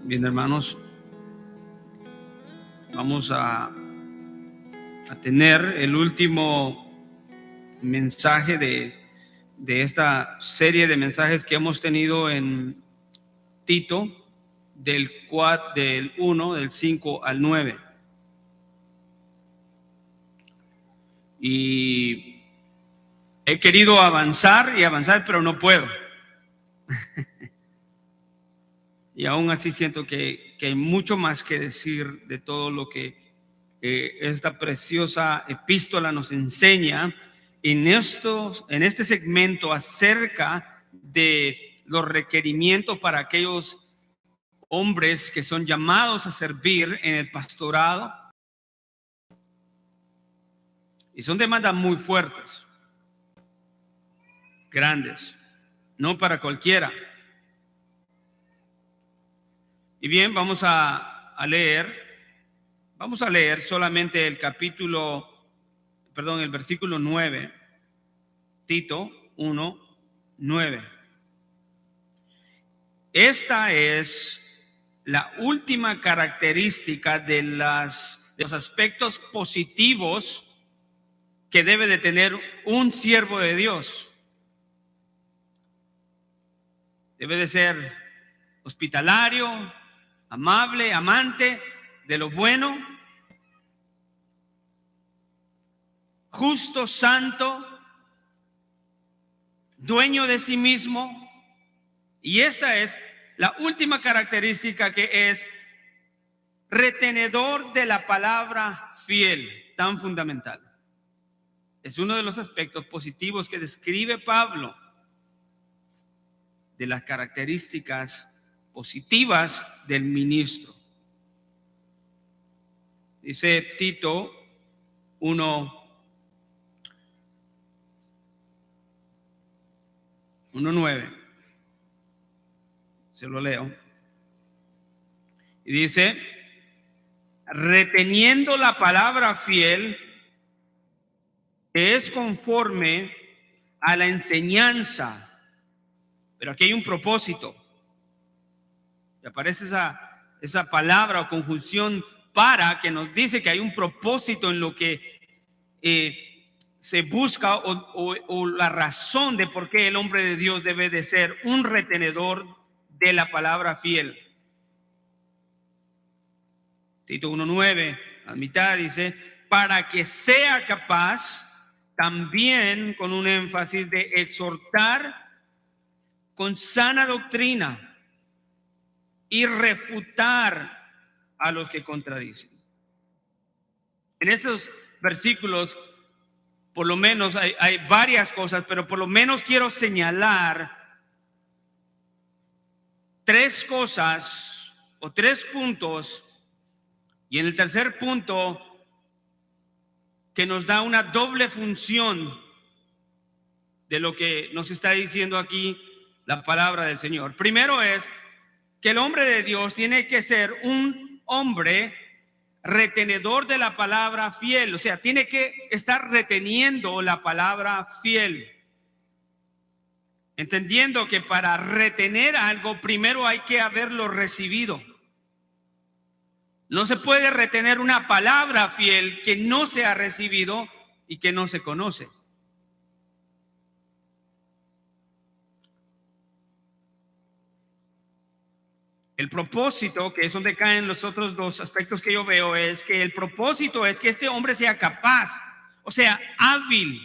Bien, hermanos, vamos a tener el último mensaje de esta serie de mensajes que hemos tenido en Tito, del 1, del 5 al 9. Y he querido avanzar, pero no puedo. Y aún así siento que hay mucho más que decir de todo lo que esta preciosa epístola nos enseña en este segmento acerca de los requerimientos para aquellos hombres que son llamados a servir en el pastorado. Y son demandas muy fuertes, grandes, no para cualquiera. Y bien, vamos a leer solamente el versículo 9, Tito 1, 9. Esta es la última característica de los aspectos positivos que debe de tener un siervo de Dios. Debe de ser hospitalario, amable, amante de lo bueno, justo, santo, dueño de sí mismo. Y esta es la última característica, que es retenedor de la palabra fiel, tan fundamental. Es uno de los aspectos positivos que describe Pablo de las características positivas del ministro. Dice Tito 1:9. Se lo leo. Y dice: reteniendo la palabra fiel, que es conforme a la enseñanza. Pero aquí hay un propósito. Y aparece esa palabra o conjunción para, que nos dice que hay un propósito en lo que se busca, o la razón de por qué el hombre de Dios debe de ser un retenedor de la palabra fiel. Tito 1:9, a mitad dice: para que sea capaz también, con un énfasis, de exhortar con sana doctrina y refutar a los que contradicen. En estos versículos, por lo menos hay varias cosas, pero por lo menos quiero señalar 3 cosas o 3 puntos. Y en el tercer punto, que nos da una doble función de lo que nos está diciendo aquí la palabra del Señor. Primero es que el hombre de Dios tiene que ser un hombre retenedor de la palabra fiel, o sea, tiene que estar reteniendo la palabra fiel, entendiendo que para retener algo primero hay que haberlo recibido. No se puede retener una palabra fiel que no se ha recibido y que no se conoce. El propósito, que es donde caen los otros 2 aspectos que yo veo, es que el propósito es que este hombre sea capaz, o sea, hábil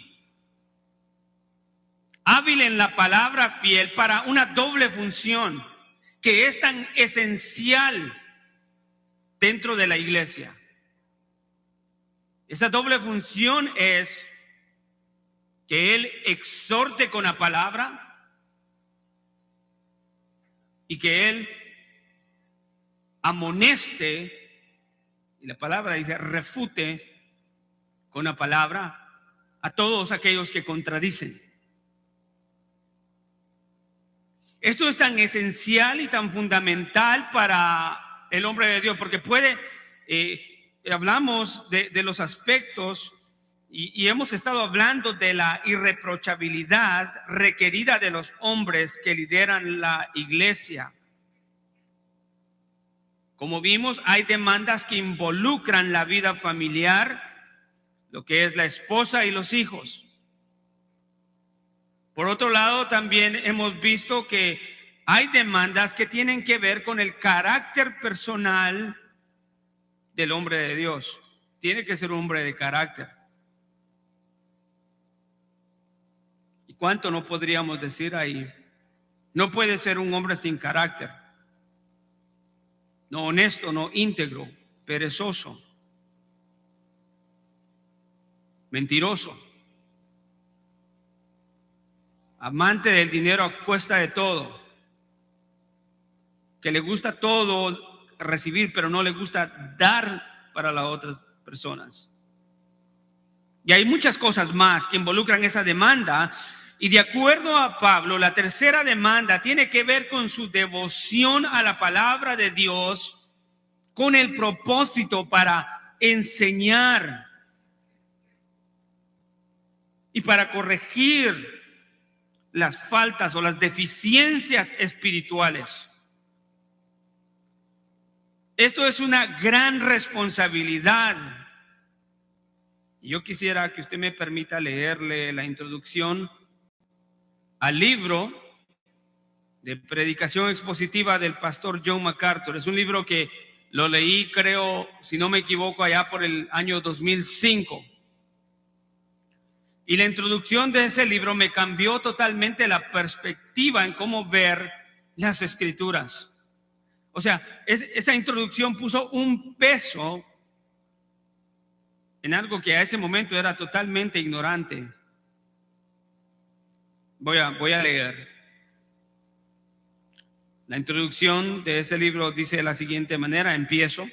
en la palabra fiel para una doble función que es tan esencial dentro de la iglesia. Esa doble función es que él exhorte con la palabra y que él amoneste, y la palabra dice refute con la palabra a todos aquellos que contradicen. Esto es tan esencial y tan fundamental para el hombre de Dios, porque hablamos de los aspectos y hemos estado hablando de la irreprochabilidad requerida de los hombres que lideran la iglesia. Como vimos, hay demandas que involucran la vida familiar, lo que es la esposa y los hijos. Por otro lado, también hemos visto que hay demandas que tienen que ver con el carácter personal del hombre de Dios. Tiene que ser un hombre de carácter. ¿Y cuánto no podríamos decir ahí? No puede ser un hombre sin carácter, no honesto, no íntegro, perezoso, mentiroso, amante del dinero a costa de todo, que le gusta todo recibir, pero no le gusta dar para las otras personas. Y hay muchas cosas más que involucran esa demanda. Y de acuerdo a Pablo, la tercera demanda tiene que ver con su devoción a la palabra de Dios, con el propósito para enseñar y para corregir las faltas o las deficiencias espirituales. Esto es una gran responsabilidad. Yo quisiera que usted me permita leerle la introducción al libro de predicación expositiva del pastor John MacArthur. Es un libro que lo leí, creo, si no me equivoco, allá por el año 2005. Y la introducción de ese libro me cambió totalmente la perspectiva en cómo ver las escrituras. O sea, esa introducción puso un peso en algo que a ese momento era totalmente ignorante. Voy a leer. La introducción de ese libro dice de la siguiente manera, empiezo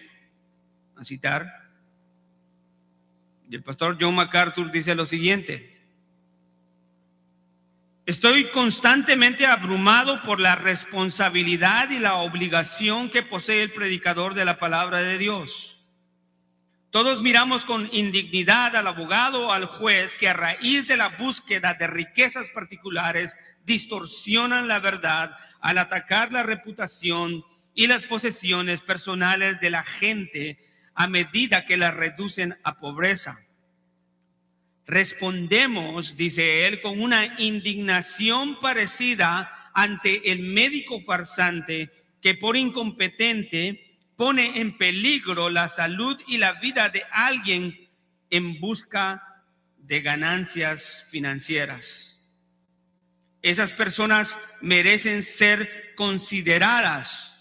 a citar. Y el pastor John MacArthur dice lo siguiente: estoy constantemente abrumado por la responsabilidad y la obligación que posee el predicador de la palabra de Dios. Todos miramos con indignidad al abogado o al juez que a raíz de la búsqueda de riquezas particulares distorsionan la verdad al atacar la reputación y las posesiones personales de la gente a medida que las reducen a pobreza. Respondemos, dice él, con una indignación parecida ante el médico farsante que por incompetente pone en peligro la salud y la vida de alguien en busca de ganancias financieras. Esas personas merecen ser consideradas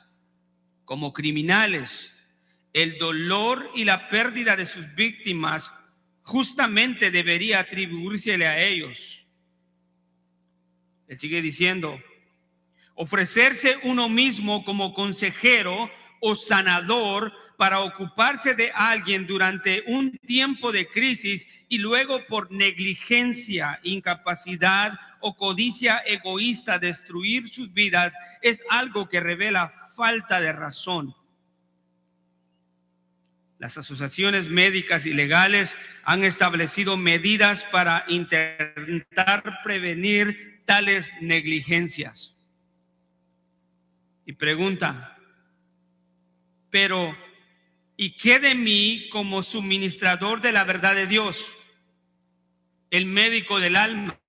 como criminales. El dolor y la pérdida de sus víctimas justamente debería atribuírsele a ellos. Él sigue diciendo: ofrecerse uno mismo como consejero o sanador para ocuparse de alguien durante un tiempo de crisis y luego por negligencia, incapacidad o codicia egoísta destruir sus vidas es algo que revela falta de razón. Las asociaciones médicas y legales han establecido medidas para intentar prevenir tales negligencias. Y pregunta: pero ¿y qué de mí como suministrador de la verdad de Dios, el médico del alma?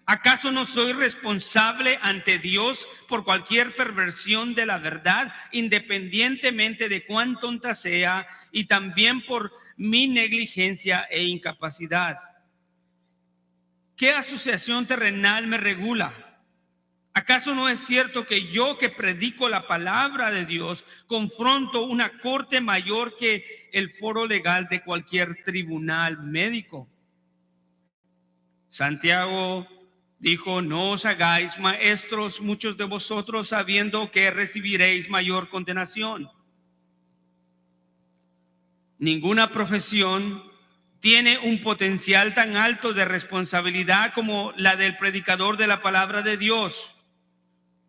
¿Acaso no soy responsable ante Dios por cualquier perversión de la verdad, independientemente de cuán tonta sea, y también por mi negligencia e incapacidad? ¿Qué asociación terrenal me regula? ¿Acaso no es cierto que yo, que predico la palabra de Dios, confronto una corte mayor que el foro legal de cualquier tribunal médico? Santiago dijo: no os hagáis maestros muchos de vosotros, sabiendo que recibiréis mayor condenación. Ninguna profesión tiene un potencial tan alto de responsabilidad como la del predicador de la palabra de Dios.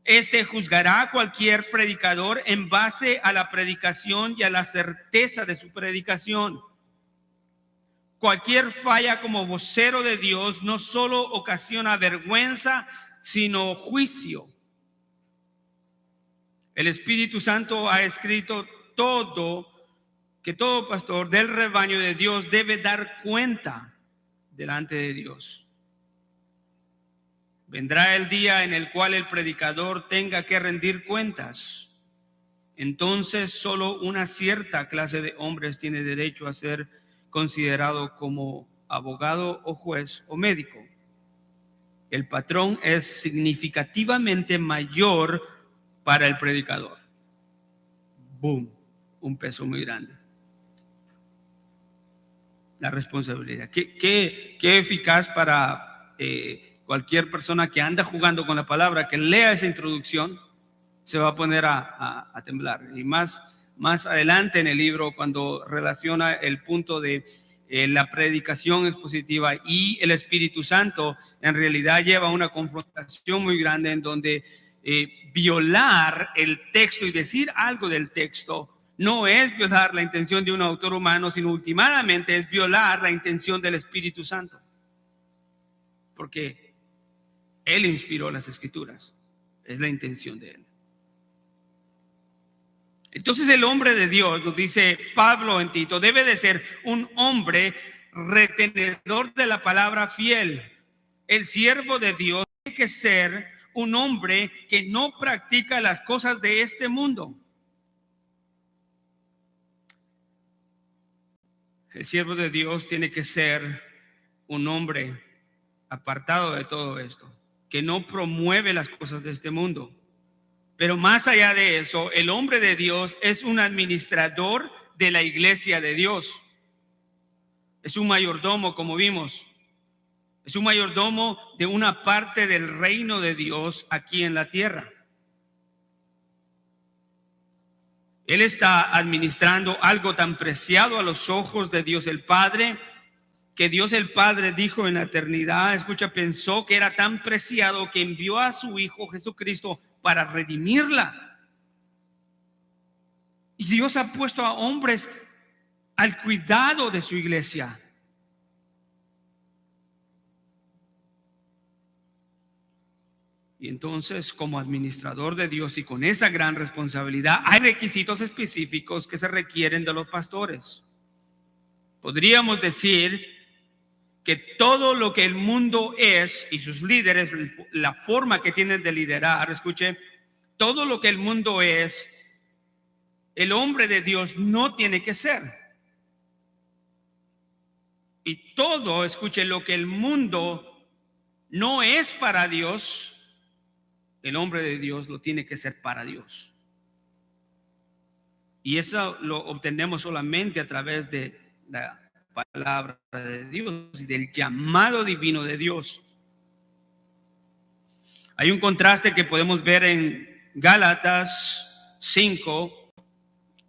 Este juzgará a cualquier predicador en base a la predicación y a la certeza de su predicación. Cualquier falla como vocero de Dios no solo ocasiona vergüenza, sino juicio. El Espíritu Santo ha escrito que todo pastor del rebaño de Dios debe dar cuenta delante de Dios. Vendrá el día en el cual el predicador tenga que rendir cuentas. Entonces solo una cierta clase de hombres tiene derecho a ser considerado como abogado o juez o médico. El patrón es significativamente mayor para el predicador. Boom, un peso muy grande. La responsabilidad. Qué eficaz para cualquier persona que anda jugando con la palabra, que lea esa introducción, se va a poner a temblar. Y más adelante en el libro, cuando relaciona el punto de la predicación expositiva y el Espíritu Santo, en realidad lleva una confrontación muy grande en donde violar el texto y decir algo del texto no es violar la intención de un autor humano, sino últimamente es violar la intención del Espíritu Santo, porque Él inspiró las Escrituras, es la intención de Él. Entonces el hombre de Dios, nos dice Pablo en Tito, debe de ser un hombre retenedor de la palabra, fiel. El siervo de Dios tiene que ser un hombre que no practica las cosas de este mundo. El siervo de Dios tiene que ser un hombre apartado de todo esto, que no promueve las cosas de este mundo. Pero más allá de eso, el hombre de Dios es un administrador de la iglesia de Dios. Es un mayordomo, como vimos. Es un mayordomo de una parte del reino de Dios aquí en la tierra. Él está administrando algo tan preciado a los ojos de Dios el Padre, que Dios el Padre dijo en la eternidad, pensó que era tan preciado que envió a su Hijo Jesucristo para redimirla. Y Dios ha puesto a hombres al cuidado de su iglesia. Y entonces, como administrador de Dios y con esa gran responsabilidad, hay requisitos específicos que se requieren de los pastores. Podríamos decir que todo lo que el mundo es y sus líderes, la forma que tienen de liderar, escuche, todo lo que el mundo es, el hombre de Dios no tiene que ser. Y todo, escuche, lo que el mundo no es para Dios, el hombre de Dios lo tiene que ser para Dios. Y eso lo obtenemos solamente a través de la palabra de Dios y del llamado divino de Dios. Hay un contraste que podemos ver en Gálatas 5.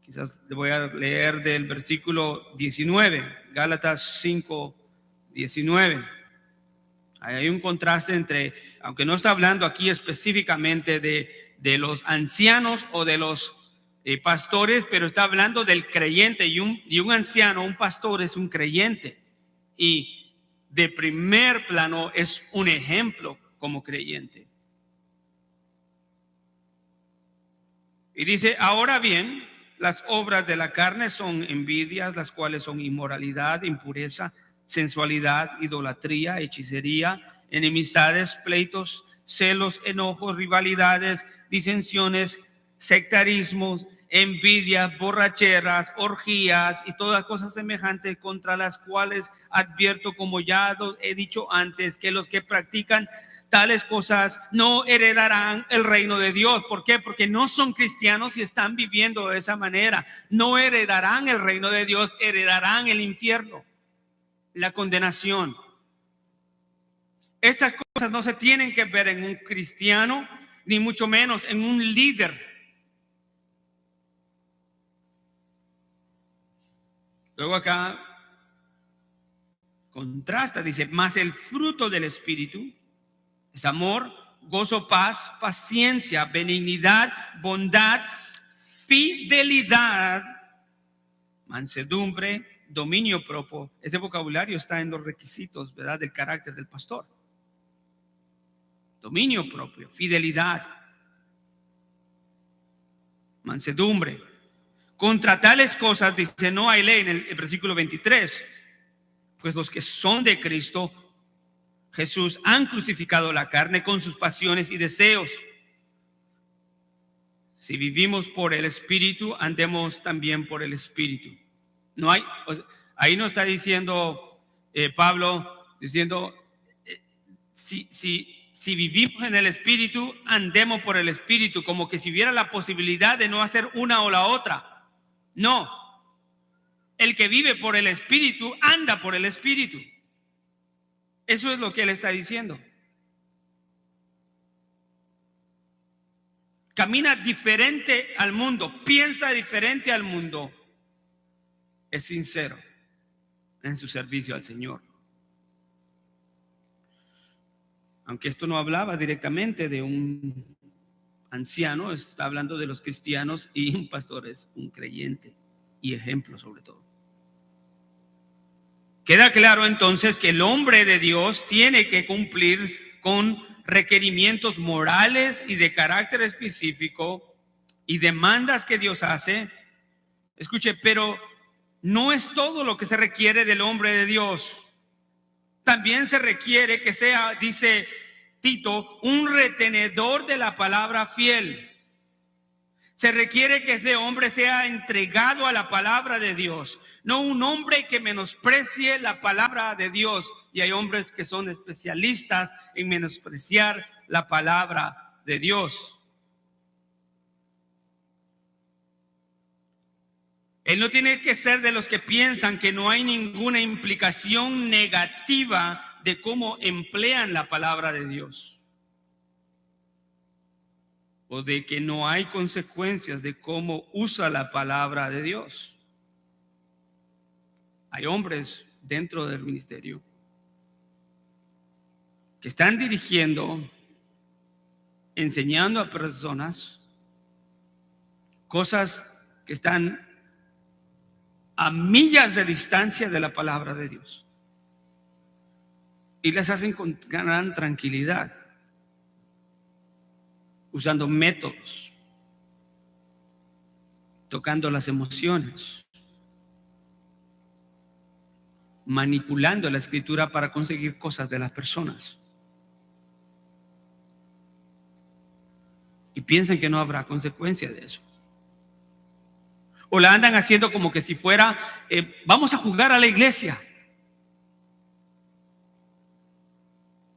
Quizás le voy a leer del versículo 19. Gálatas 5, 19. Hay un contraste entre, aunque no está hablando aquí específicamente de los ancianos o de los pastores, pero está hablando del creyente, y un anciano, un pastor es un creyente, y de primer plano es un ejemplo como creyente. Y dice, ahora bien, las obras de la carne son envidias, las cuales son inmoralidad, impureza, sensualidad, idolatría, hechicería, enemistades, pleitos, celos, enojos, rivalidades, disensiones, sectarismos, envidias, borracheras, orgías y todas cosas semejantes, contra las cuales advierto, como ya he dicho antes, que los que practican tales cosas no heredarán el reino de Dios. ¿Por qué? Porque no son cristianos y están viviendo de esa manera. No heredarán el reino de Dios, heredarán el infierno, la condenación. Estas cosas no se tienen que ver en un cristiano, ni mucho menos en un líder. Luego acá contrasta, dice, mas el fruto del Espíritu es amor, gozo, paz, paciencia, benignidad, bondad, fidelidad, mansedumbre, dominio propio. Este vocabulario está en los requisitos, ¿verdad?, del carácter del pastor. Dominio propio, fidelidad. mansedumbre. Contra tales cosas, dice, no hay ley en el versículo 23. Pues los que son de Cristo Jesús han crucificado la carne con sus pasiones y deseos. Si vivimos por el Espíritu, andemos también por el Espíritu. No hay, ahí no está diciendo Pablo, diciendo, si vivimos en el Espíritu, andemos por el Espíritu, como que si hubiera la posibilidad de no hacer una o la otra. No, el que vive por el Espíritu, anda por el Espíritu. Eso es lo que él está diciendo. Camina diferente al mundo, piensa diferente al mundo. Es sincero en su servicio al Señor. Aunque esto no hablaba directamente de un anciano, está hablando de los cristianos, y un pastor es un creyente y ejemplo sobre todo. Queda claro entonces que el hombre de Dios tiene que cumplir con requerimientos morales y de carácter específico y demandas que Dios hace. Escuche, pero no es todo lo que se requiere del hombre de Dios. También se requiere que sea, dice Tito, un retenedor de la palabra fiel. Se requiere que ese hombre sea entregado a la palabra de Dios, no un hombre que menosprecie la palabra de Dios. Y hay hombres que son especialistas en menospreciar la palabra de Dios. Él no tiene que ser de los que piensan que no hay ninguna implicación negativa de cómo emplean la palabra de Dios, o de que no hay consecuencias de cómo usa la palabra de Dios. Hay hombres dentro del ministerio que están dirigiendo, enseñando a personas cosas que están a millas de distancia de la palabra de Dios, y las hacen con gran tranquilidad, usando métodos, tocando las emociones, manipulando la escritura para conseguir cosas de las personas, y piensan que no habrá consecuencia de eso. O la andan haciendo como que si fuera, vamos a jugar a la iglesia.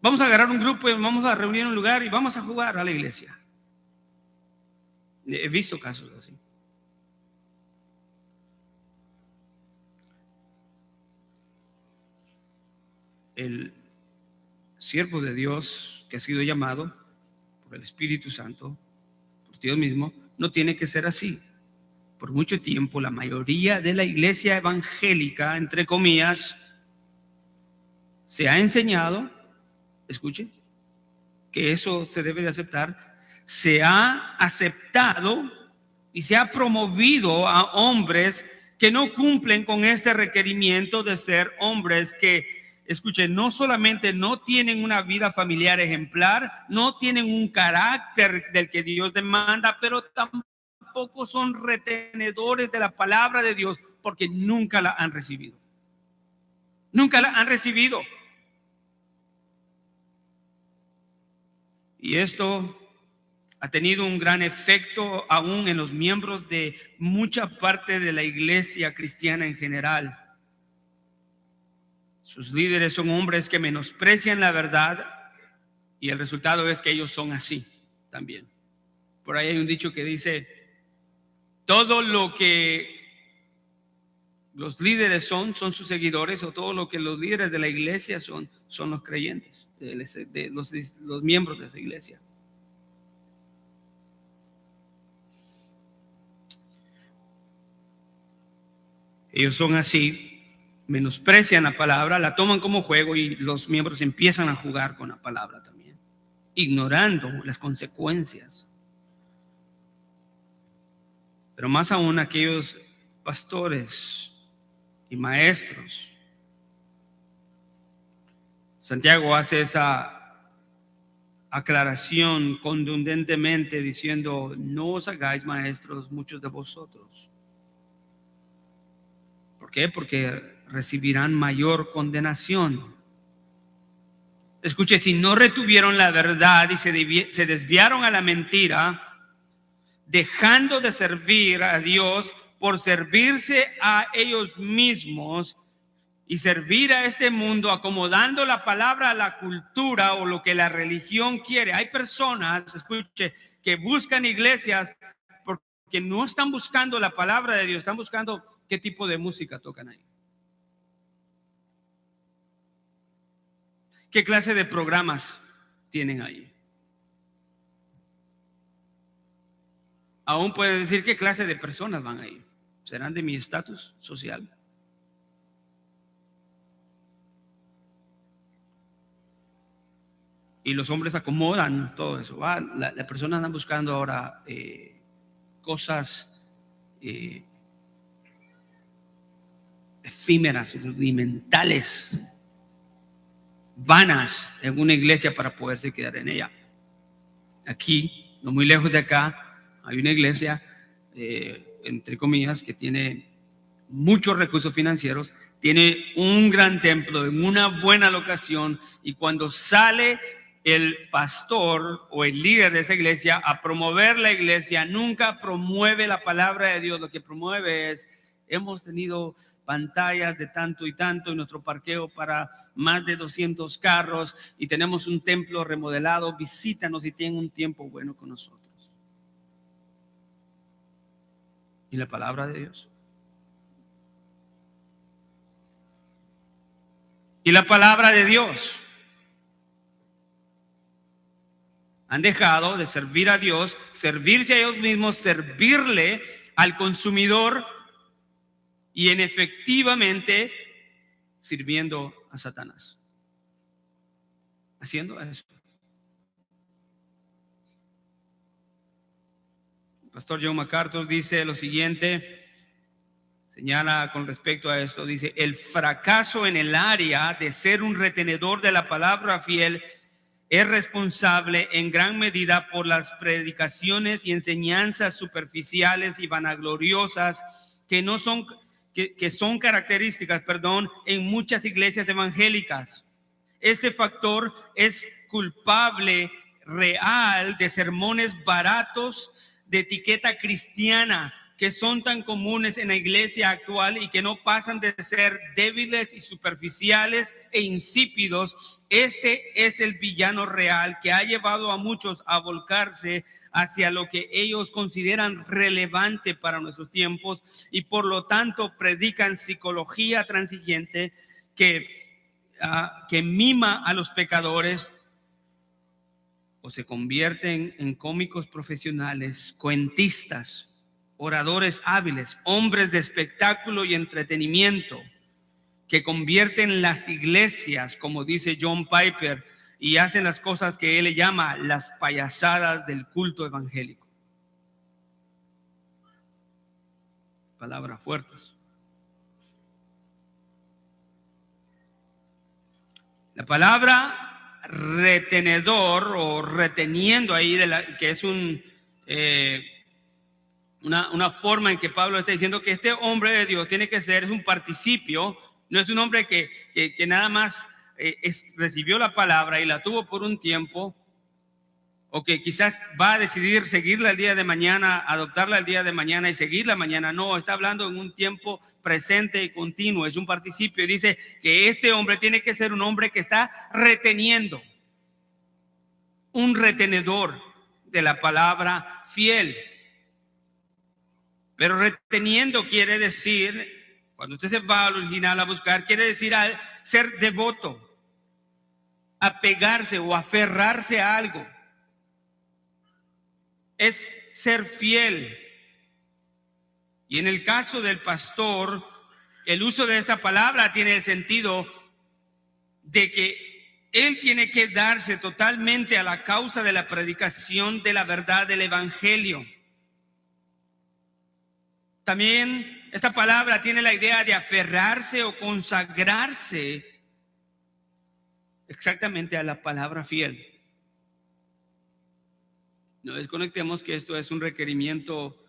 Vamos a agarrar un grupo y vamos a reunir en un lugar y vamos a jugar a la iglesia. He visto casos así. El siervo de Dios que ha sido llamado por el Espíritu Santo, por Dios mismo, no tiene que ser así. Por mucho tiempo la mayoría de la iglesia evangélica, entre comillas, se ha enseñado, escuchen, que eso se debe de aceptar. Se ha aceptado y se ha promovido a hombres que no cumplen con este requerimiento de ser hombres que, escuchen, no solamente no tienen una vida familiar ejemplar, no tienen un carácter del que Dios demanda, pero tampoco son retenedores de la palabra de Dios, porque nunca la han recibido. Nunca la han recibido. Y esto ha tenido un gran efecto aún en los miembros de mucha parte de la iglesia cristiana en general. Sus líderes son hombres que menosprecian la verdad, y el resultado es que ellos son así también. Por ahí hay un dicho que dice: todo lo que los líderes son sus seguidores, o todo lo que los líderes de la iglesia son los creyentes, de los miembros de esa iglesia. Ellos son así, menosprecian la palabra, la toman como juego, y los miembros empiezan a jugar con la palabra también, ignorando las consecuencias. Pero más aún aquellos pastores y maestros. Santiago hace esa aclaración contundentemente diciendo: no os hagáis maestros muchos de vosotros. ¿Por qué? Porque recibirán mayor condenación. Escuche, si no retuvieron la verdad y se desviaron a la mentira, dejando de servir a Dios por servirse a ellos mismos y servir a este mundo, acomodando la palabra a la cultura o lo que la religión quiere. Hay personas, escuche, que buscan iglesias porque no están buscando la palabra de Dios, están buscando qué tipo de música tocan ahí, qué clase de programas tienen ahí. Aún puede decir qué clase de personas van ahí. ¿Serán de mi estatus social? Y los hombres acomodan todo eso. Las personas andan buscando ahora cosas efímeras, rudimentales, vanas en una iglesia para poderse quedar en ella. Aquí, no muy lejos de acá, hay una iglesia, entre comillas, que tiene muchos recursos financieros, tiene un gran templo en una buena locación, y cuando sale el pastor o el líder de esa iglesia a promover la iglesia, nunca promueve la palabra de Dios. Lo que promueve es: hemos tenido pantallas de tanto y tanto en nuestro parqueo para más de 200 carros y tenemos un templo remodelado, visítanos y tienen un tiempo bueno con nosotros. ¿Y la palabra de Dios? ¿Y la palabra de Dios? Han dejado de servir a Dios, servirse a ellos mismos, servirle al consumidor y efectivamente sirviendo a Satanás. Haciendo eso. El pastor John MacArthur dice lo siguiente, señala con respecto a esto, dice: el fracaso en el área de ser un retenedor de la palabra fiel es responsable en gran medida por las predicaciones y enseñanzas superficiales y vanagloriosas que son características, en muchas iglesias evangélicas. Este factor es culpable real de sermones baratos de etiqueta cristiana que son tan comunes en la iglesia actual y que no pasan de ser débiles y superficiales e insípidos. Este es el villano real que ha llevado a muchos a volcarse hacia lo que ellos consideran relevante para nuestros tiempos y por lo tanto predican psicología transigente que mima a los pecadores, o se convierten en cómicos profesionales, cuentistas, oradores hábiles, hombres de espectáculo y entretenimiento, que convierten las iglesias, como dice John Piper, y hacen las cosas que él le llama las payasadas del culto evangélico. Palabras fuertes. La palabra retenedor o reteniendo ahí, que es una forma en que Pablo está diciendo que este hombre de Dios tiene que ser, es un participio, no es un hombre que nada más recibió la palabra y la tuvo por un tiempo, o que quizás va a decidir seguirla el día de mañana, adoptarla el día de mañana y seguirla mañana. No, está hablando en un tiempo presente y continuo, es un participio, y dice que este hombre tiene que ser un hombre que está reteniendo, un retenedor de la palabra fiel. Pero reteniendo quiere decir, cuando usted se va al original a buscar, quiere decir ser devoto, apegarse o aferrarse a algo. Es ser fiel. Y en el caso del pastor, el uso de esta palabra tiene el sentido de que él tiene que darse totalmente a la causa de la predicación de la verdad del evangelio. También esta palabra tiene la idea de aferrarse o consagrarse exactamente a la palabra fiel. No desconectemos que esto es un requerimiento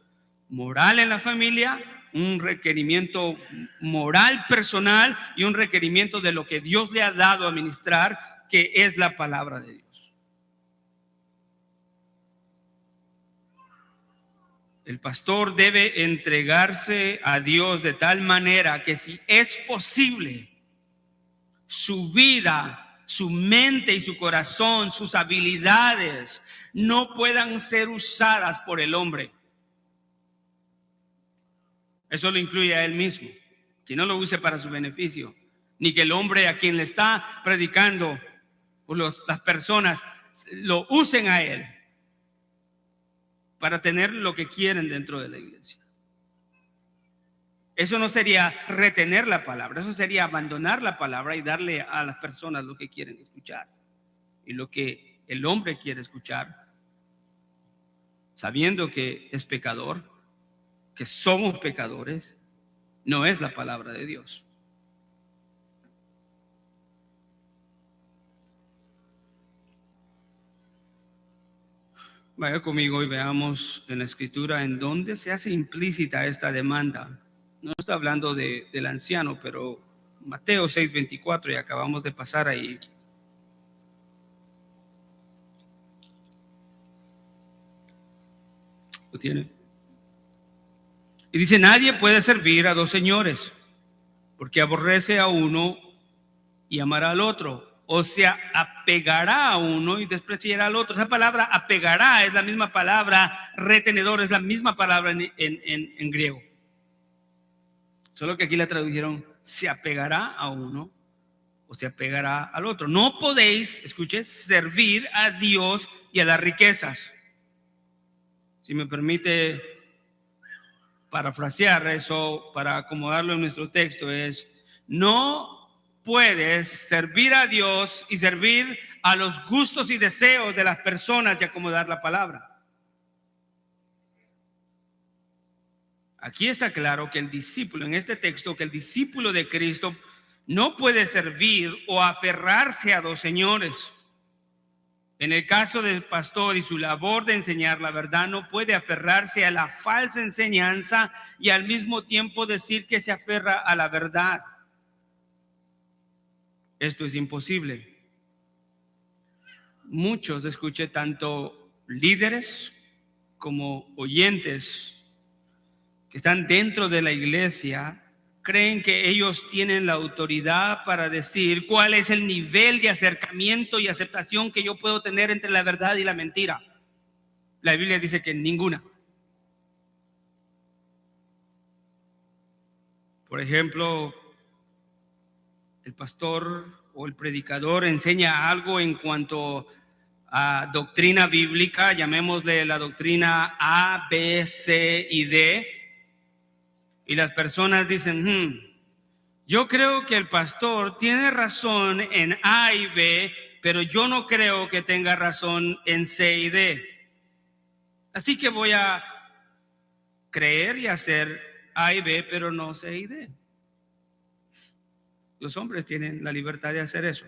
moral en la familia, un requerimiento moral personal y un requerimiento de lo que Dios le ha dado a ministrar, que es la palabra de Dios. El pastor debe entregarse a Dios de tal manera que, si es posible, su vida, su mente y su corazón, sus habilidades no puedan ser usadas por el hombre. Eso lo incluye a él mismo, que no lo use para su beneficio, ni que el hombre a quien le está predicando o las personas lo usen a él para tener lo que quieren dentro de la iglesia. Eso no sería retener la palabra, eso sería abandonar la palabra y darle a las personas lo que quieren escuchar y lo que el hombre quiere escuchar, sabiendo que es pecador, que somos pecadores. No es la palabra de Dios. Vaya conmigo y veamos en la escritura en dónde se hace implícita esta demanda. No está hablando del anciano, pero Mateo 6:24, y acabamos de pasar ahí. ¿Lo tiene? Y dice: nadie puede servir a dos señores, porque aborrece a uno y amará al otro, o se apegará a uno y despreciará al otro. Esa palabra apegará es la misma palabra retenedor, es la misma palabra en griego. Solo que aquí la tradujeron se apegará a uno o se apegará al otro. No podéis, escuche, servir a Dios y a las riquezas. Si me permite parafrasear eso para acomodarlo en nuestro texto, es: no puedes servir a Dios y servir a los gustos y deseos de las personas y acomodar la palabra. Aquí está claro que el discípulo, en este texto, que el discípulo de Cristo no puede servir o aferrarse a dos señores. En el caso del pastor y su labor de enseñar la verdad, no puede aferrarse a la falsa enseñanza y al mismo tiempo decir que se aferra a la verdad. Esto es imposible. Muchos, escuché, tanto líderes como oyentes que están dentro de la iglesia, creen que ellos tienen la autoridad para decir cuál es el nivel de acercamiento y aceptación que yo puedo tener entre la verdad y la mentira. La Biblia dice que ninguna. Por ejemplo, el pastor o el predicador enseña algo en cuanto a doctrina bíblica, llamémosle la doctrina A, B, C y D, y las personas dicen: yo creo que el pastor tiene razón en A y B, pero yo no creo que tenga razón en C y D. Así que voy a creer y hacer A y B, pero no C y D. Los hombres tienen la libertad de hacer eso,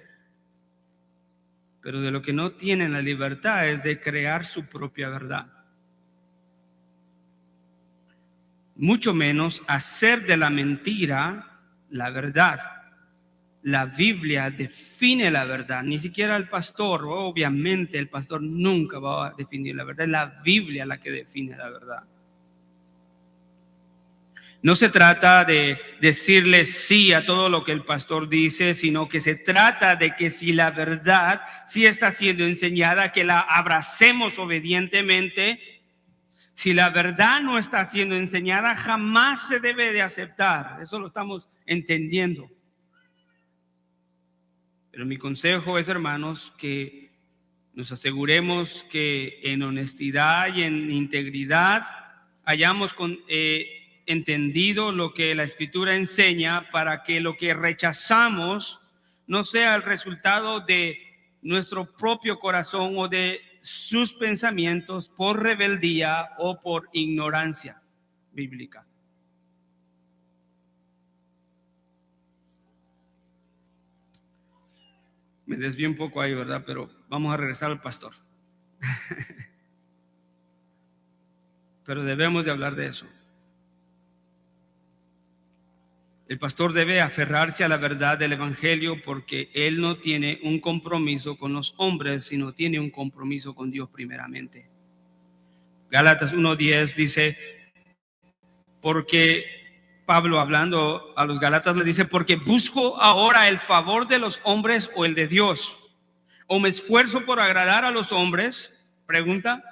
pero de lo que no tienen la libertad es de crear su propia verdad. Mucho menos hacer de la mentira la verdad. La Biblia define la verdad, ni siquiera el pastor. Obviamente el pastor nunca va a definir la verdad, es la Biblia la que define la verdad. No se trata de decirle sí a todo lo que el pastor dice, sino que se trata de que si la verdad sí está siendo enseñada, que la abracemos obedientemente. Si la verdad no está siendo enseñada, jamás se debe de aceptar. Eso lo estamos entendiendo. Pero mi consejo es, hermanos, que nos aseguremos que en honestidad y en integridad hayamos entendido lo que la Escritura enseña, para que lo que rechazamos no sea el resultado de nuestro propio corazón o de sus pensamientos por rebeldía o por ignorancia bíblica. Me desvié un poco ahí, ¿verdad? Pero vamos a regresar al pastor. pero debemos de hablar de eso. El pastor debe aferrarse a la verdad del evangelio porque él no tiene un compromiso con los hombres, sino tiene un compromiso con Dios primeramente. Gálatas 1:10 dice, porque Pablo, hablando a los Gálatas, le dice, porque busco ahora el favor de los hombres o el de Dios, o me esfuerzo por agradar a los hombres. Pregunta,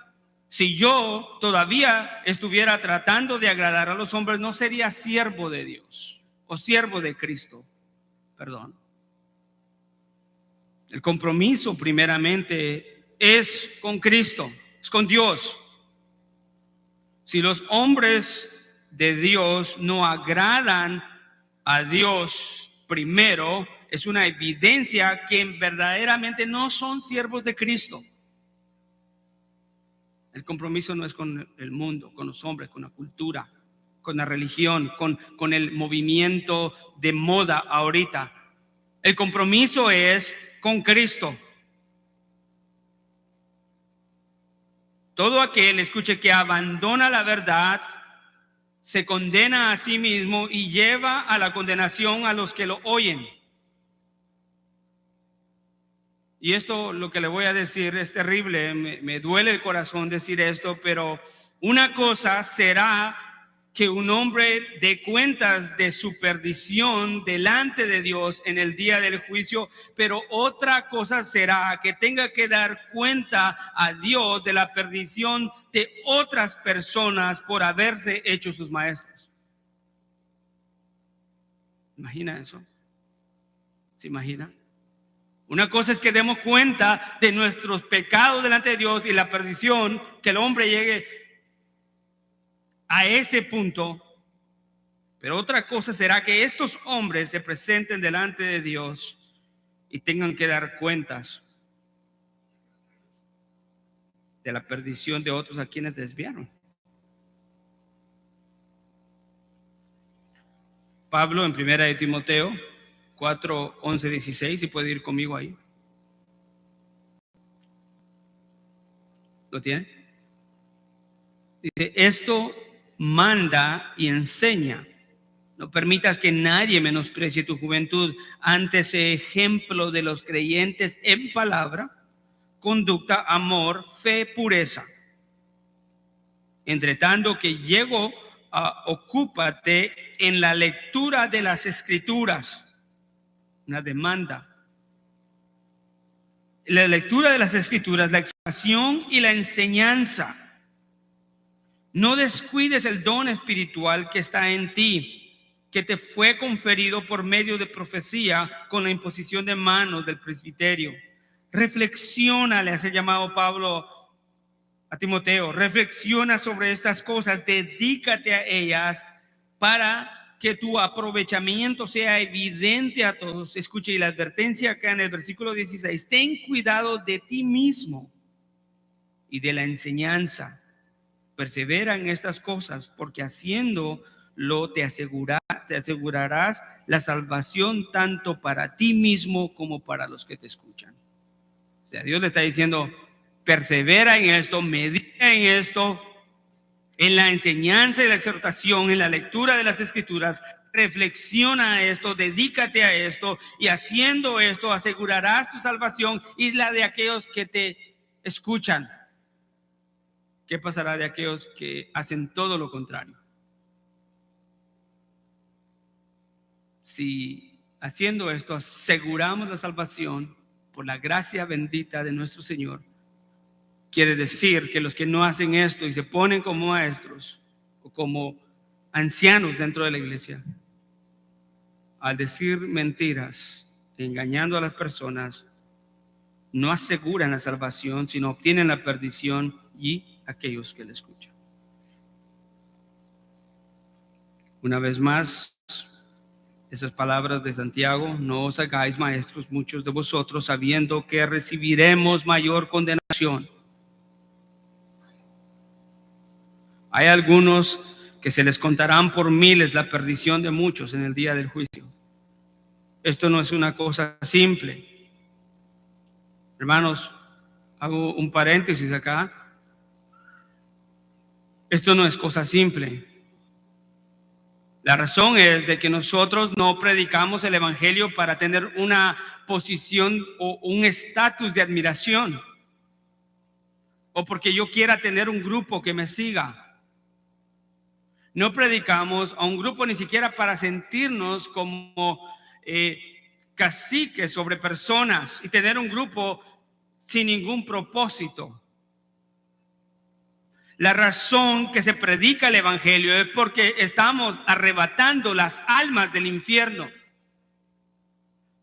si yo todavía estuviera tratando de agradar a los hombres, no sería siervo de Dios o siervo de Cristo, perdón. El compromiso primeramente es con Cristo, es con Dios. Si los hombres de Dios no agradan a Dios primero, es una evidencia que verdaderamente no son siervos de Cristo. El compromiso no es con el mundo, con los hombres, con la cultura, con la religión, con el movimiento de moda ahorita. El compromiso es con Cristo. Todo aquel, escuche, que abandona la verdad, se condena a sí mismo y lleva a la condenación a los que lo oyen. Y esto, lo que le voy a decir, es terrible, me duele el corazón decir esto, pero una cosa será que un hombre dé cuentas de su perdición delante de Dios en el día del juicio, pero otra cosa será que tenga que dar cuenta a Dios de la perdición de otras personas por haberse hecho sus maestros. ¿Imagina eso? ¿Se imagina? Una cosa es que demos cuenta de nuestros pecados delante de Dios y la perdición, que el hombre llegue a ese punto. Pero otra cosa será que estos hombres se presenten delante de Dios y tengan que dar cuentas de la perdición de otros a quienes desviaron. Pablo en 1 de Timoteo 4, 11, 16, si puede ir conmigo ahí. ¿Lo tiene? Dice, esto manda y enseña. No permitas que nadie menosprecie tu juventud. Antes, sé ejemplo de los creyentes en palabra, conducta, amor, fe, pureza. Entre tanto que llego, ocúpate en la lectura de las Escrituras. Una demanda. La lectura de las Escrituras, la exhortación y la enseñanza. No descuides el don espiritual que está en ti, que te fue conferido por medio de profecía con la imposición de manos del presbiterio. Reflexiona, le hace llamado Pablo a Timoteo, reflexiona sobre estas cosas, dedícate a ellas para que tu aprovechamiento sea evidente a todos. Escuche, y la advertencia acá en el versículo 16, ten cuidado de ti mismo y de la enseñanza. Persevera en estas cosas, porque haciéndolo te asegurarás la salvación tanto para ti mismo como para los que te escuchan. O sea, Dios le está diciendo, persevera en esto, medita en esto, en la enseñanza y la exhortación, en la lectura de las Escrituras. Reflexiona a esto, dedícate a esto, y haciendo esto asegurarás tu salvación y la de aquellos que te escuchan. ¿Qué pasará de aquellos que hacen todo lo contrario? Si haciendo esto aseguramos la salvación por la gracia bendita de nuestro Señor, quiere decir que los que no hacen esto y se ponen como maestros o como ancianos dentro de la iglesia, al decir mentiras, engañando a las personas, no aseguran la salvación, sino obtienen la perdición y aquellos que le escuchan. Una vez más, esas palabras de Santiago, no os hagáis maestros muchos de vosotros, sabiendo que recibiremos mayor condenación. Hay algunos que se les contarán por miles la perdición de muchos en el día del juicio. Esto no es una cosa simple. Hermanos, hago un paréntesis acá. Esto no es cosa simple. La razón es de que nosotros no predicamos el evangelio para tener una posición o un estatus de admiración, o porque yo quiera tener un grupo que me siga. No predicamos a un grupo ni siquiera para sentirnos como caciques sobre personas y tener un grupo sin ningún propósito. La razón que se predica el evangelio es porque estamos arrebatando las almas del infierno.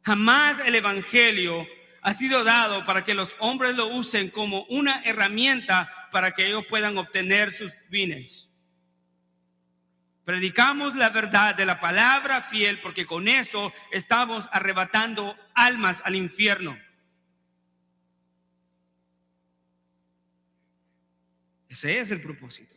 Jamás el evangelio ha sido dado para que los hombres lo usen como una herramienta para que ellos puedan obtener sus fines. Predicamos la verdad de la palabra fiel porque con eso estamos arrebatando almas al infierno. Ese es el propósito.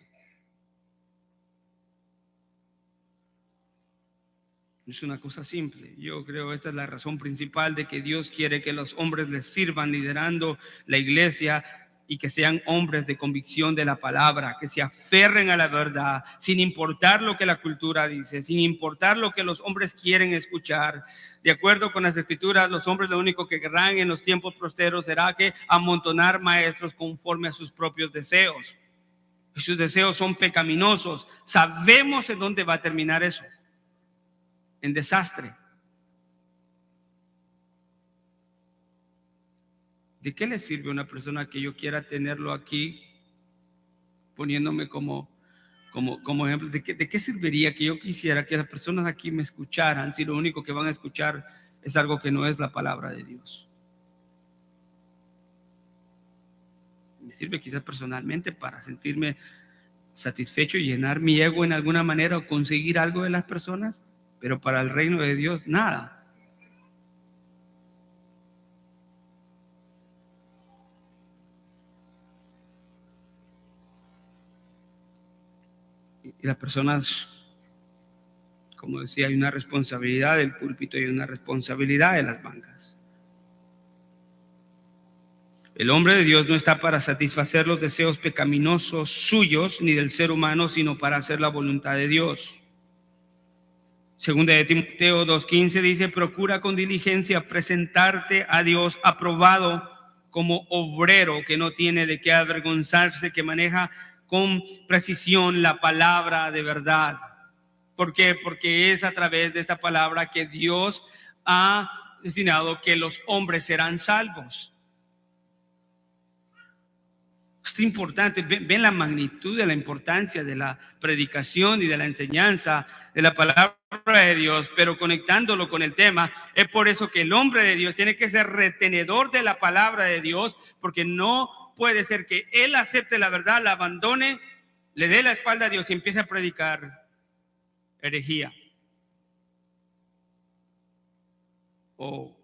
Es una cosa simple. Yo creo que esta es la razón principal de que Dios quiere que los hombres les sirvan liderando la iglesia y que sean hombres de convicción de la palabra, que se aferren a la verdad sin importar lo que la cultura dice, sin importar lo que los hombres quieren escuchar. De acuerdo con las escrituras, los hombres lo único que querrán en los tiempos posteros será que amontonar maestros conforme a sus propios deseos. Y sus deseos son pecaminosos. Sabemos en dónde va a terminar eso. En desastre. ¿De qué le sirve a una persona que yo quiera tenerlo aquí poniéndome como ejemplo? ¿De qué serviría que yo quisiera que las personas aquí me escucharan si lo único que van a escuchar es algo que no es la palabra de Dios? Me sirve quizás personalmente para sentirme satisfecho y llenar mi ego en alguna manera o conseguir algo de las personas, pero para el reino de Dios nada. Y las personas, como decía, hay una responsabilidad del púlpito y una responsabilidad de las bancas. El hombre de Dios no está para satisfacer los deseos pecaminosos suyos ni del ser humano, sino para hacer la voluntad de Dios. Segunda de Timoteo 2:15 dice: procura con diligencia presentarte a Dios aprobado como obrero que no tiene de qué avergonzarse, que maneja con precisión la palabra de verdad. ¿Por qué? Porque es a través de esta palabra que Dios ha destinado que los hombres serán salvos. Es importante, ven la magnitud de la importancia de la predicación y de la enseñanza de la palabra de Dios, pero conectándolo con el tema, es por eso que el hombre de Dios tiene que ser retenedor de la palabra de Dios, porque no puede ser que él acepte la verdad, la abandone, le dé la espalda a Dios y empiece a predicar herejía o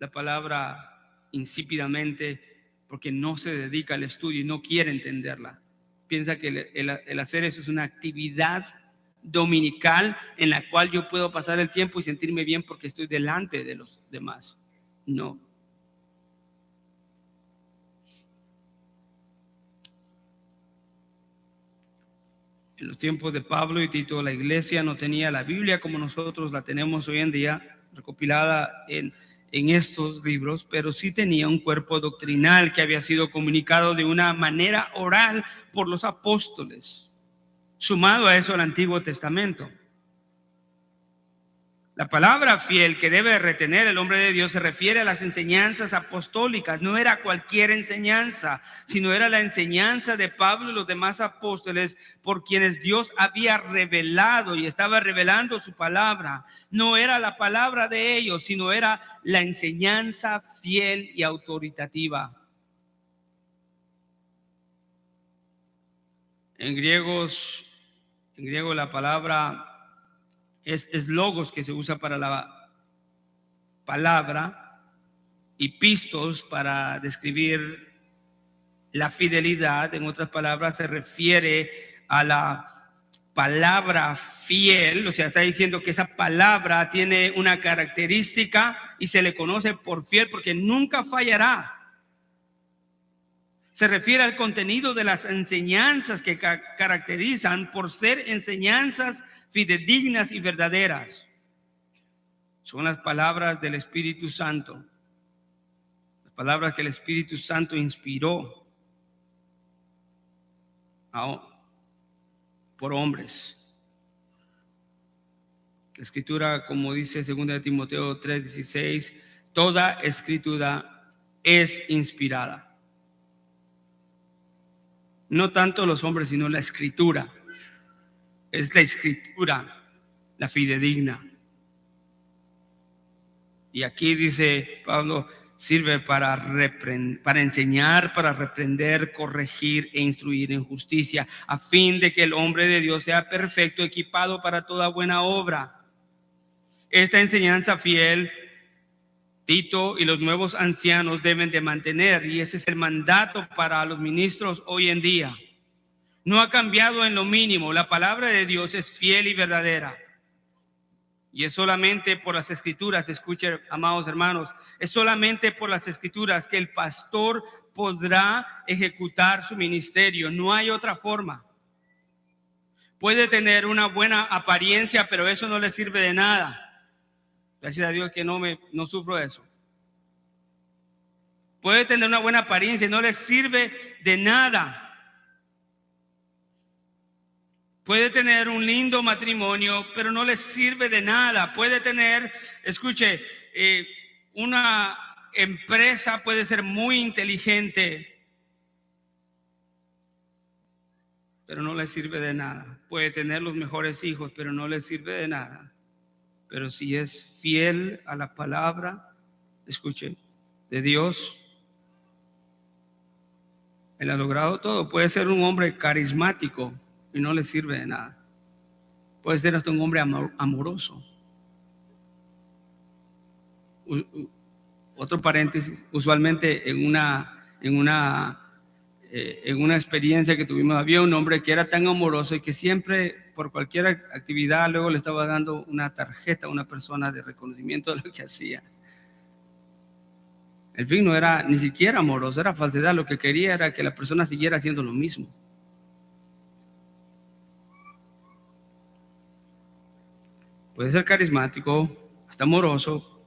la palabra insípidamente, porque no se dedica al estudio y no quiere entenderla. Piensa que el hacer eso es una actividad dominical en la cual yo puedo pasar el tiempo y sentirme bien porque estoy delante de los demás. No. En los tiempos de Pablo y Tito, la iglesia no tenía la Biblia como nosotros la tenemos hoy en día, recopilada en estos libros, pero sí tenía un cuerpo doctrinal que había sido comunicado de una manera oral por los apóstoles. Sumado a eso el Antiguo Testamento. La palabra fiel que debe retener el hombre de Dios se refiere a las enseñanzas apostólicas. No era cualquier enseñanza, sino era la enseñanza de Pablo y los demás apóstoles por quienes Dios había revelado y estaba revelando su palabra. No era la palabra de ellos, sino era la enseñanza fiel y autoritativa. En griego la palabra es logos, que se usa para la palabra, y pistos para describir la fidelidad. En otras palabras, se refiere a la palabra fiel, o sea, está diciendo que esa palabra tiene una característica y se le conoce por fiel porque nunca fallará. Se refiere al contenido de las enseñanzas que caracterizan por ser enseñanzas fidedignas y verdaderas. Son las palabras del Espíritu Santo, las palabras que el Espíritu Santo inspiró por hombres. La Escritura, como dice 2 Timoteo 3:16, toda Escritura es inspirada. No tanto los hombres, sino la Escritura. Es la Escritura la fidedigna. Y aquí dice Pablo, sirve para enseñar, para reprender, corregir e instruir en justicia, a fin de que el hombre de Dios sea perfecto, equipado para toda buena obra. Esta enseñanza fiel, Tito y los nuevos ancianos deben de mantener, y ese es el mandato para los ministros hoy en día. No ha cambiado en lo mínimo. La palabra de Dios es fiel y verdadera. Y es solamente por las Escrituras, escuchen, amados hermanos, es solamente por las Escrituras que el pastor podrá ejecutar su ministerio. No hay otra forma. Puede tener una buena apariencia, pero eso no le sirve de nada. Gracias a Dios que no sufro de eso. Puede tener una buena apariencia y no le sirve de nada. Puede tener un lindo matrimonio, pero no le sirve de nada. Puede tener, escuche, una empresa, puede ser muy inteligente, pero no le sirve de nada. Puede tener los mejores hijos, pero no le sirve de nada. Pero si es fiel a la palabra, escuche, de Dios, él ha logrado todo. Puede ser un hombre carismático y no le sirve de nada. Puede ser hasta un hombre amoroso. Otro paréntesis, usualmente en una experiencia que tuvimos, había un hombre que era tan amoroso y que siempre, por cualquier actividad, luego le estaba dando una tarjeta a una persona de reconocimiento de lo que hacía. El fin no era ni siquiera amoroso, era falsedad. Lo que quería era que la persona siguiera haciendo lo mismo. Puede ser carismático, hasta amoroso,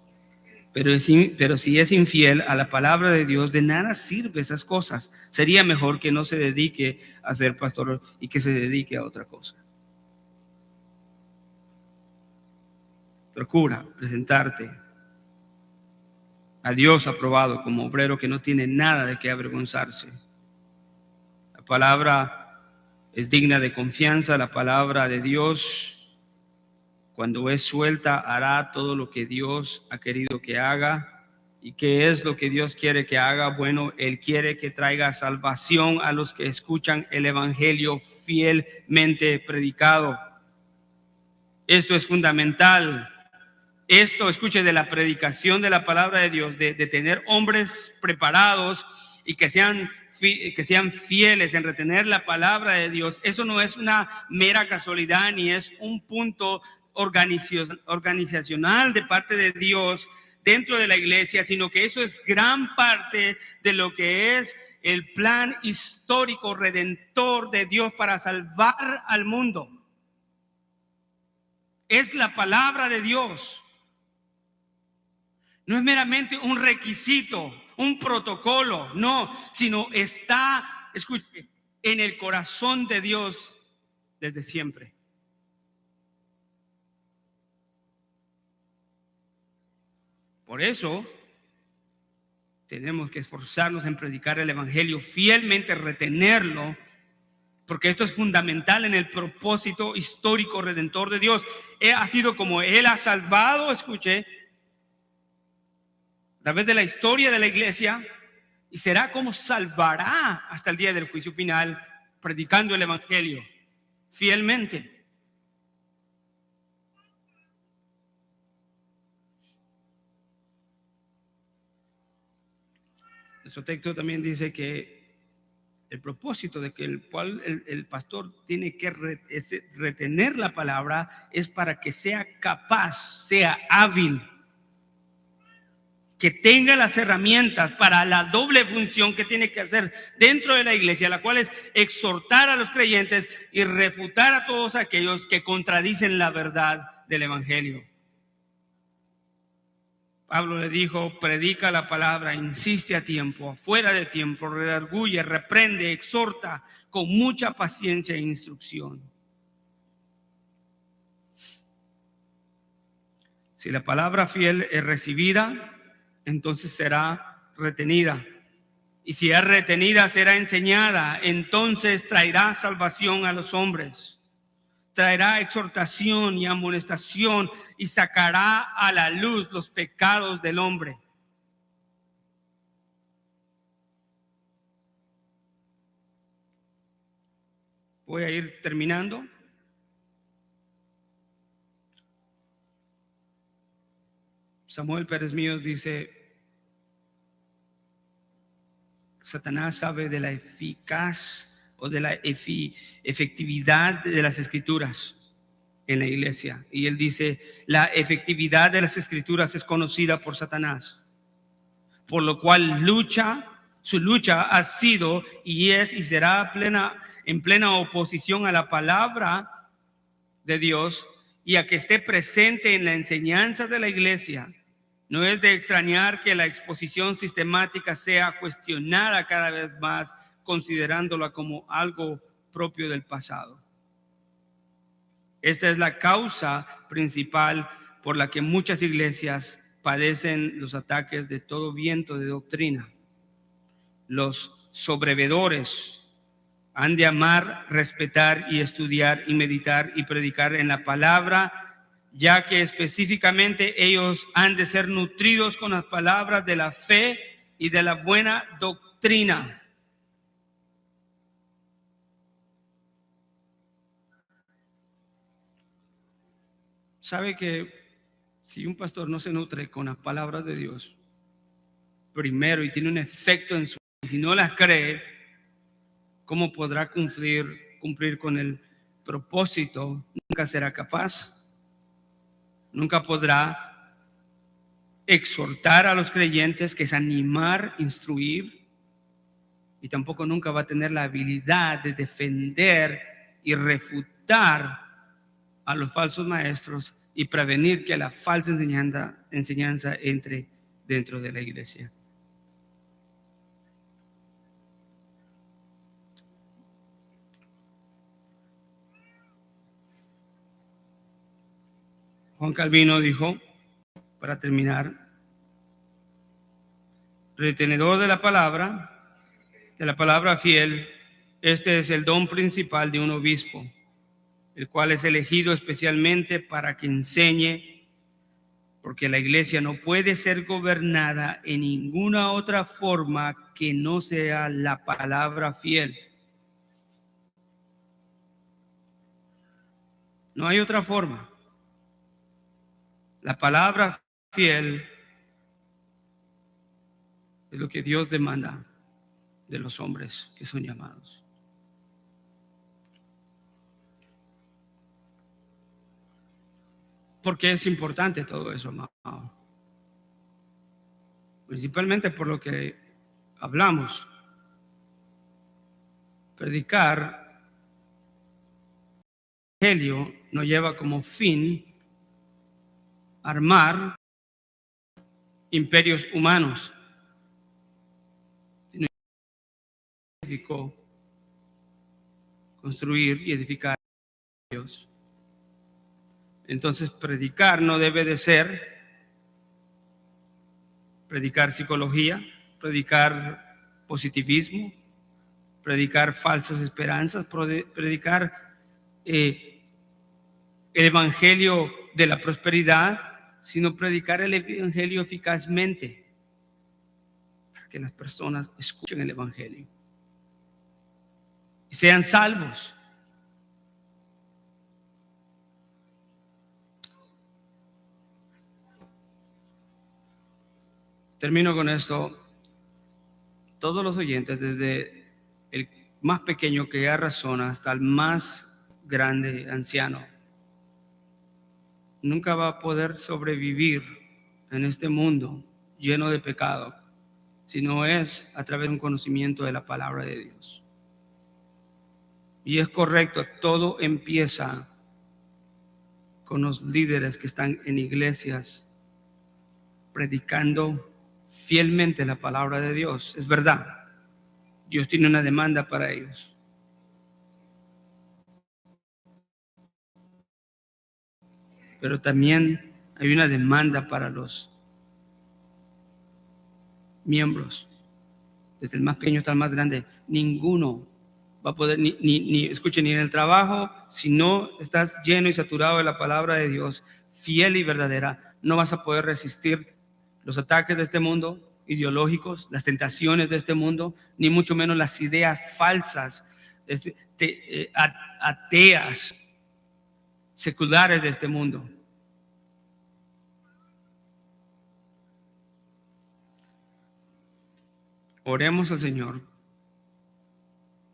pero si es infiel a la palabra de Dios, de nada sirve esas cosas. Sería mejor que no se dedique a ser pastor y que se dedique a otra cosa. Procura presentarte a Dios aprobado como obrero que no tiene nada de qué avergonzarse. La palabra es digna de confianza. La palabra de Dios, cuando es suelta, hará todo lo que Dios ha querido que haga. ¿Y qué es lo que Dios quiere que haga? Bueno, Él quiere que traiga salvación a los que escuchan el evangelio fielmente predicado. Esto es fundamental. Esto, escuche, de la predicación de la palabra de Dios, de tener hombres preparados y que sean fieles en retener la palabra de Dios. Eso no es una mera casualidad ni es un punto organizacional de parte de Dios dentro de la iglesia, sino que eso es gran parte de lo que es el plan histórico redentor de Dios para salvar al mundo. Es la palabra de Dios. No es meramente un requisito, un protocolo, no, sino está, escuche, en el corazón de Dios desde siempre. Por eso tenemos que esforzarnos en predicar el evangelio fielmente, retenerlo, porque esto es fundamental en el propósito histórico redentor de Dios. Ha sido como Él ha salvado, escuche, a través de la historia de la iglesia, y será como salvará hasta el día del juicio final, predicando el evangelio fielmente. Nuestro texto también dice que el propósito de que el pastor tiene que retener la palabra es para que sea capaz, sea hábil que tenga las herramientas para la doble función que tiene que hacer dentro de la iglesia, la cual es exhortar a los creyentes y refutar a todos aquellos que contradicen la verdad del evangelio. Pablo le dijo: predica la palabra, insiste a tiempo, fuera de tiempo, redarguye, reprende, exhorta con mucha paciencia e instrucción. Si la palabra fiel es recibida, entonces será retenida. Y si es retenida, será enseñada. Entonces traerá salvación a los hombres. Traerá exhortación y amonestación y sacará a la luz los pecados del hombre. Voy a ir terminando. Samuel Pérez Míos dice: Satanás sabe de la eficaz o de la efectividad de las escrituras en la iglesia. Y él dice: la efectividad de las escrituras es conocida por Satanás, por lo cual su lucha ha sido y es y será en plena oposición a la palabra de Dios y a que esté presente en la enseñanza de la iglesia. No es de extrañar que la exposición sistemática sea cuestionada cada vez más, considerándola como algo propio del pasado. Esta es la causa principal por la que muchas iglesias padecen los ataques de todo viento de doctrina. Los sobrevedores han de amar, respetar y estudiar y meditar y predicar en la palabra, ya que específicamente ellos han de ser nutridos con las palabras de la fe y de la buena doctrina. ¿Sabe que si un pastor no se nutre con las palabras de Dios primero y tiene un efecto en su vida, y si no las cree, cómo podrá cumplir con el propósito? Nunca será capaz. Nunca podrá exhortar a los creyentes, que es animar, instruir, y tampoco nunca va a tener la habilidad de defender y refutar a los falsos maestros y prevenir que la falsa enseñanza entre dentro de la iglesia. Juan Calvino dijo, para terminar: retenedor de la palabra fiel, este es el don principal de un obispo, el cual es elegido especialmente para que enseñe, porque la iglesia no puede ser gobernada en ninguna otra forma que no sea la palabra fiel. No hay otra forma. La palabra fiel es lo que Dios demanda de los hombres que son llamados. ¿Por qué es importante todo eso, amado? Principalmente por lo que hablamos. Predicar el evangelio no lleva como fin armar imperios humanos, sino construir y edificar a Dios. Entonces, predicar no debe de ser predicar psicología, predicar positivismo, predicar falsas esperanzas, predicar el evangelio de la prosperidad, sino predicar el evangelio eficazmente para que las personas escuchen el evangelio y sean salvos. Termino con esto. Todos los oyentes, desde el más pequeño que ya razona hasta el más grande anciano, nunca va a poder sobrevivir en este mundo lleno de pecado, sino es a través de un conocimiento de la palabra de Dios. Y es correcto, todo empieza con los líderes que están en iglesias predicando fielmente la palabra de Dios. Es verdad, Dios tiene una demanda para ellos. Pero también hay una demanda para los miembros, desde el más pequeño hasta el más grande. Ninguno va a poder, escuchen, ni en el trabajo, si no estás lleno y saturado de la palabra de Dios, fiel y verdadera, no vas a poder resistir los ataques de este mundo, ideológicos, las tentaciones de este mundo, ni mucho menos las ideas falsas, ateas, seculares de este mundo. Oremos al Señor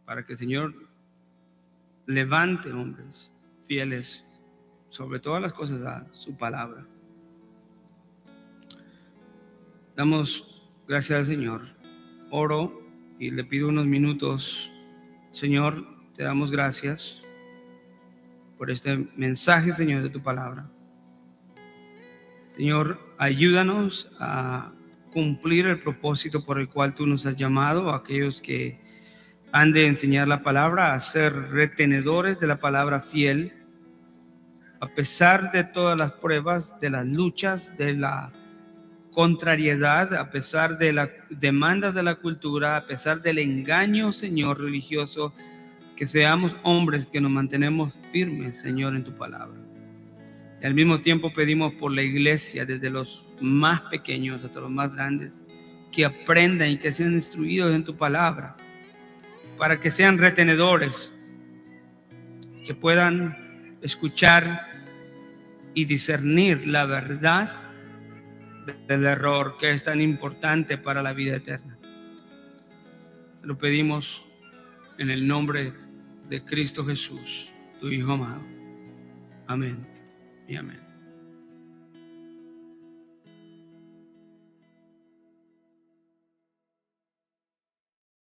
para que el Señor levante hombres fieles sobre todas las cosas a su palabra. Damos gracias al Señor. Oro y le pido unos minutos. Señor, te damos gracias por este mensaje, Señor, de tu palabra. Señor, ayúdanos a cumplir el propósito por el cual tú nos has llamado, a aquellos que han de enseñar la palabra, a ser retenedores de la palabra fiel, a pesar de todas las pruebas, de las luchas, de la contrariedad, a pesar de las demandas de la cultura, a pesar del engaño, Señor, religioso, que seamos hombres que nos mantenemos firmes, Señor, en tu palabra. Y al mismo tiempo pedimos por la iglesia, desde los más pequeños hasta los más grandes, que aprendan y que sean instruidos en tu palabra, para que sean retenedores, que puedan escuchar y discernir la verdad del error, que es tan importante para la vida eterna. Lo pedimos en el nombre de Cristo Jesús, tu Hijo amado. Amén y amén.